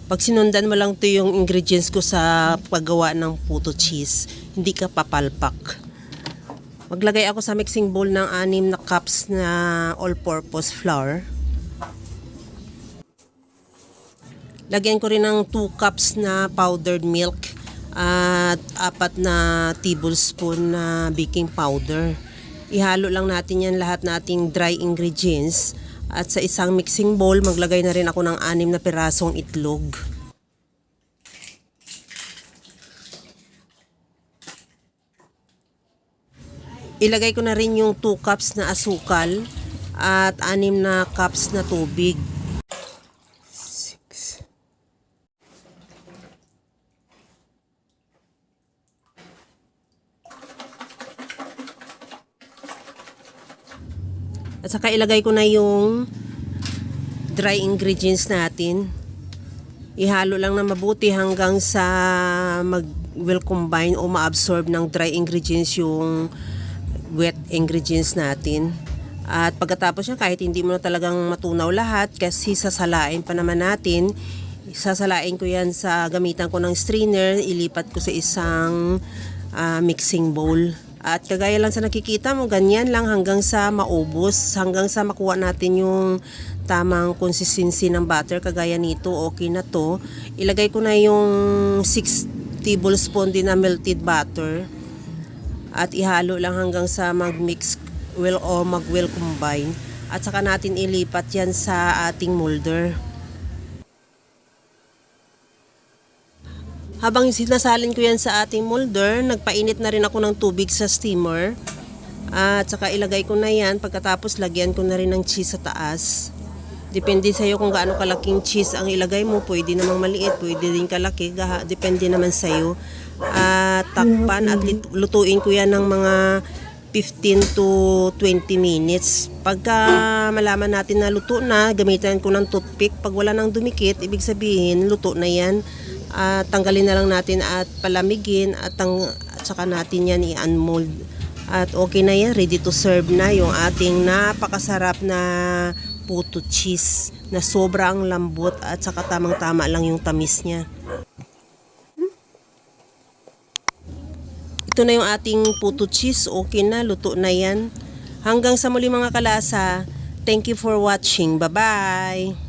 Pag sinundan mo lang to yung ingredients ko sa paggawa ng puto cheese, hindi ka papalpak. Maglagay ako sa mixing bowl ng 6 na cups na all-purpose flour. Lagyan ko rin ng 2 cups na powdered milk at 4 na tablespoon na baking powder. Ihalo lang natin yan lahat nating dry ingredients. At sa isang mixing bowl, maglagay na rin ako ng 6 na pirasong itlog. Ilagay ko na rin yung 2 cups na asukal at 6 na cups na tubig. At saka ilagay ko na yung dry ingredients natin. Ihalo lang na mabuti hanggang sa will combine o ma-absorb ng dry ingredients yung wet ingredients natin. At pagkatapos yan, kahit hindi mo na talagang matunaw lahat, kasi sasalain pa naman natin, sasalain ko yan sa gamitan ko ng strainer, ilipat ko sa isang mixing bowl. At kagaya lang sa nakikita mo, ganyan lang hanggang sa maubos, hanggang sa makuha natin yung tamang consistency ng butter. Kagaya nito, okay na to. Ilagay ko na yung 6 tablespoon din na melted butter. At ihalo lang hanggang sa mag-mix o mag-well combine. At saka natin ilipat yan sa ating molder. Habang sinasalin ko yan sa ating molder, nagpainit na rin ako ng tubig sa steamer. At saka ilagay ko na yan. Pagkatapos lagyan ko na rin ng cheese sa taas. Depende sa'yo kung gaano kalaking cheese ang ilagay mo. Pwede namang maliit, pwede din kalaki. Depende naman sa'yo. At takpan at lutuin ko yan ng mga 15 to 20 minutes. Pagka malaman natin na luto na, gamitan ko ng toothpick. Pag wala nang dumikit, ibig sabihin luto na yan. Tanggalin na lang natin at palamigin at saka natin yan i-unmold. At okay na yan, ready to serve na yung ating napakasarap na puto cheese na sobrang lambot at saka tamang-tama lang yung tamis niya. Ito na yung ating puto cheese, okay na, luto na yan. Hanggang sa muli mga kalasa, thank you for watching. Bye-bye!